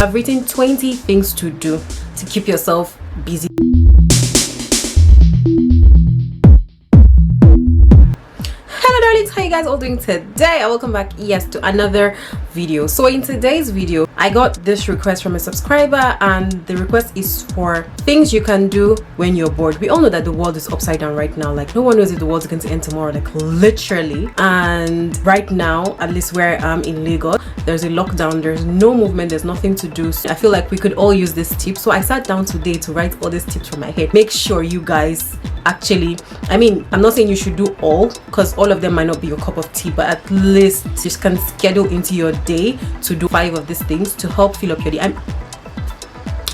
I've written 20 things to do to keep yourself busy. Hello darlings, how you guys all doing today? And welcome back, yes, to another video. So in today's video, I got this request from a subscriber, and the request is for things you can do when you're bored. We all know that the world is upside down right now. Like, no one knows if the world's going to end tomorrow, like literally. And right now, at least where I'm in Lagos, there's a lockdown, there's no movement, there's nothing to do. So I feel like we could all use this tip. So I sat down today to write all these tips from my head. Make sure you guys actually, I mean, I'm not saying you should do all, because all of them might not be your cup of tea, but at least you can schedule into your day to do 5 of these things to help fill up your day.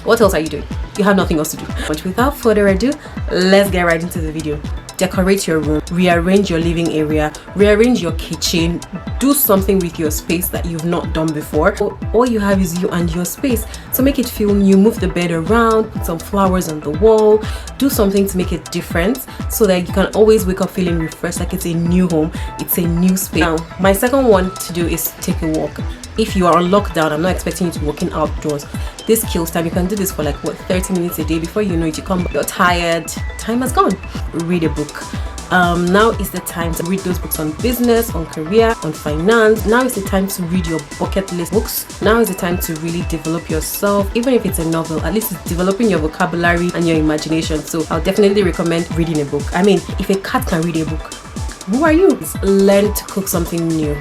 What else are you doing? You have nothing else to do. But without further ado, let's get right into the video. Decorate your room, rearrange your living area, rearrange your kitchen, do something with your space that you've not done before. All you have is you and your space, so make it feel new. Move the bed around, put some flowers on the wall, do something to make it different so that you can always wake up feeling refreshed, like it's a new home, it's a new space. Now, my second one to do is take a walk. If you are on lockdown, I'm not expecting you to be walking outdoors. This kills time. You can do this for like 30 minutes a day. Before you know it, you come back, you're tired, time has gone. Read a book. Now is the time to read those books on business, on career, on finance. Now is the time to read your bucket list books. Now is the time to really develop yourself. Even if it's a novel, at least it's developing your vocabulary and your imagination. So I'll definitely recommend reading a book. I mean, if a cat can read a book, who are you? Learn to cook something new.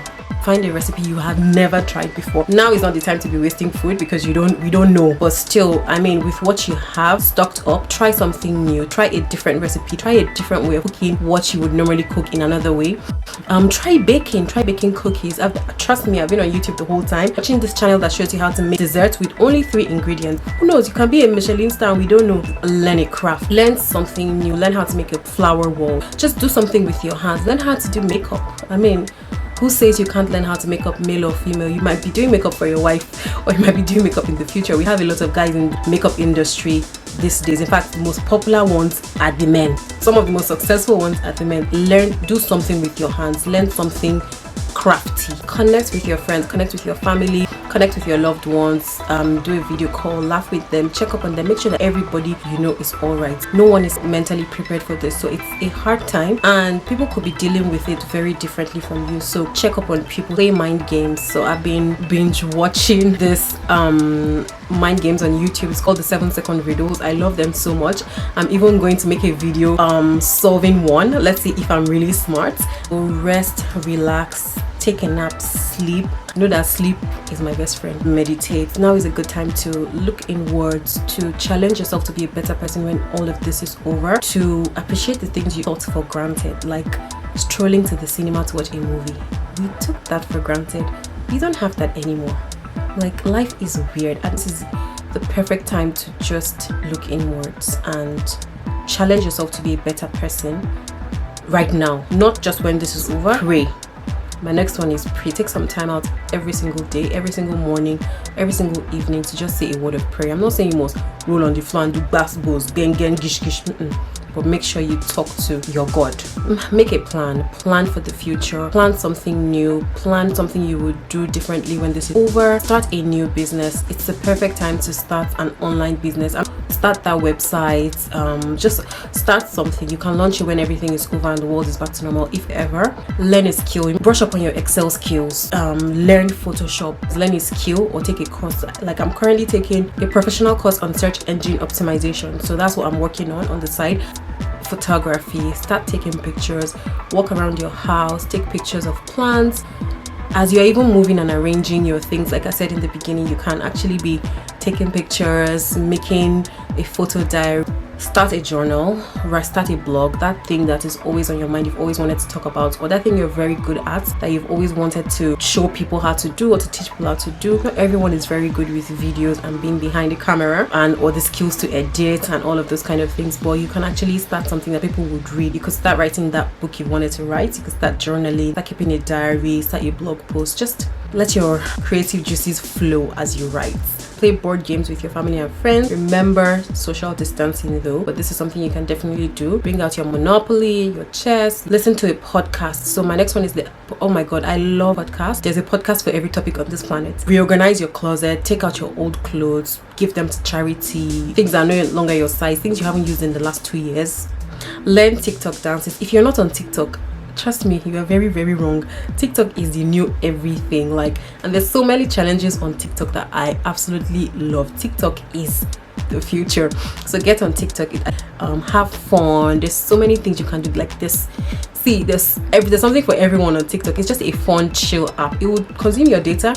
Find a recipe you have never tried before. Now is not the time to be wasting food, because we don't know. But still, I mean, with what you have stocked up, try something new. Try a different recipe. Try a different way of cooking what you would normally cook in another way. Try baking. Try baking cookies. Trust me, I've been on YouTube the whole time watching this channel that shows you how to make desserts with only 3 ingredients. Who knows? You can be a Michelin star. We don't know. Learn a craft. Learn something new. Learn how to make a flower wall. Just do something with your hands. Learn how to do makeup. I mean, who says you can't learn how to make up, male or female? You might be doing makeup for your wife, or you might be doing makeup in the future. We have a lot of guys in the makeup industry these days. In fact, the most popular ones are the men. Some of the most successful ones are the men. Learn, do something with your hands. Learn something crafty. Connect with your friends, connect with your family, connect with your loved ones, do a video call, laugh with them, check up on them, make sure that everybody you know is all right. No one is mentally prepared for this, so it's a hard time, and people could be dealing with it very differently from you. So check up on people, play mind games. So I've been binge watching this mind games on YouTube. It's called the 7-second riddles. I love them so much. I'm even going to make a video solving one. Let's see if I'm really smart. So rest, relax, take a nap, sleep. Know that sleep is my best friend. Meditate. Now is a good time to look inwards, to challenge yourself to be a better person when all of this is over, to appreciate the things you thought for granted, like strolling to the cinema to watch a movie. We took that for granted. We don't have that anymore. Like, life is weird, and this is the perfect time to just look inwards and challenge yourself to be a better person right now, not just when this is over. Pray. My next one is pray. Take some time out every single day, every single morning, every single evening to just say a word of prayer. I'm not saying you must roll on the floor and do basketballs, gen, gish, gish. But make sure you talk to your God. Make a plan for the future, plan something new, plan something you would do differently when this is over. Start a new business. It's the perfect time to start an online business. Start that website. Just start something. You can launch it when everything is over and the world is back to normal, if ever. Learn a skill. Brush up on your Excel skills. Learn Photoshop. Learn a skill or take a course. Like, I'm currently taking a professional course on search engine optimization, so that's what I'm working on the side. Photography. Start taking pictures. Walk around your house. Take pictures of plants. As you're even moving and arranging your things, like I said in the beginning, you can actually be taking pictures, making a photo diary. Start a journal, or start a blog, that thing that is always on your mind, you've always wanted to talk about, or that thing you're very good at that you've always wanted to show people how to do or to teach people how to do. Not everyone is very good with videos and being behind the camera and or the skills to edit and all of those kind of things, but you can actually start something that people would read. You could start writing that book you wanted to write, you could start journaling, start keeping a diary, start your blog post. Just let your creative juices flow as you write. play board games with your family and friends. Remember social distancing though, but this is something you can definitely do. Bring out your Monopoly, your chess, listen to a podcast. So my next one is oh my god, I love podcasts. There's a podcast for every topic on this planet. Reorganize your closet, take out your old clothes, give them to charity, things that are no longer your size, things you haven't used in the last 2 years. Learn TikTok dances. If you're not on TikTok, trust me, you are very, very wrong. TikTok is the new everything. And there's so many challenges on TikTok that I absolutely love. TikTok is the future. So get on TikTok, have fun. There's so many things you can do like this. See, there's something for everyone on TikTok. It's just a fun, chill app. It would consume your data,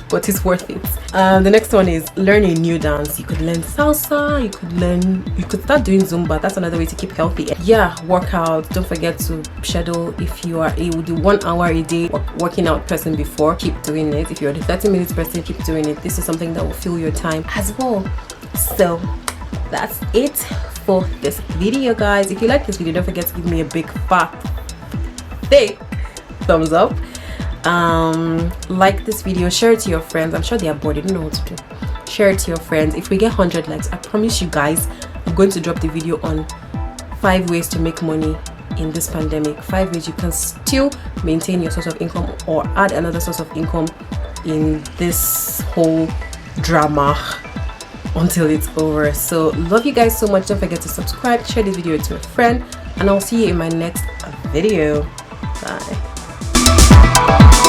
but it's worth it. The next one is learn a new dance. You could learn salsa, you could start doing Zumba. That's another way to keep healthy. Yeah, workout. Don't forget to schedule. If you are a 1 hour a day working out person before, keep doing it. If you're the 30 minutes person, keep doing it. This is something that will fill your time as well. So that's it for this video, guys. If you like this video, don't forget to give me a big fat thick thumbs up. Like this video, share it to your friends. I'm sure they are bored, they don't know what to do. Share it to your friends. If we get 100 likes, I promise you guys, I'm going to drop the video on 5 ways to make money in this pandemic. 5 ways you can still maintain your source of income or add another source of income in this whole drama until it's over. So love you guys so much. Don't forget to subscribe, share this video to a friend, and I'll see you in my next video. Bye.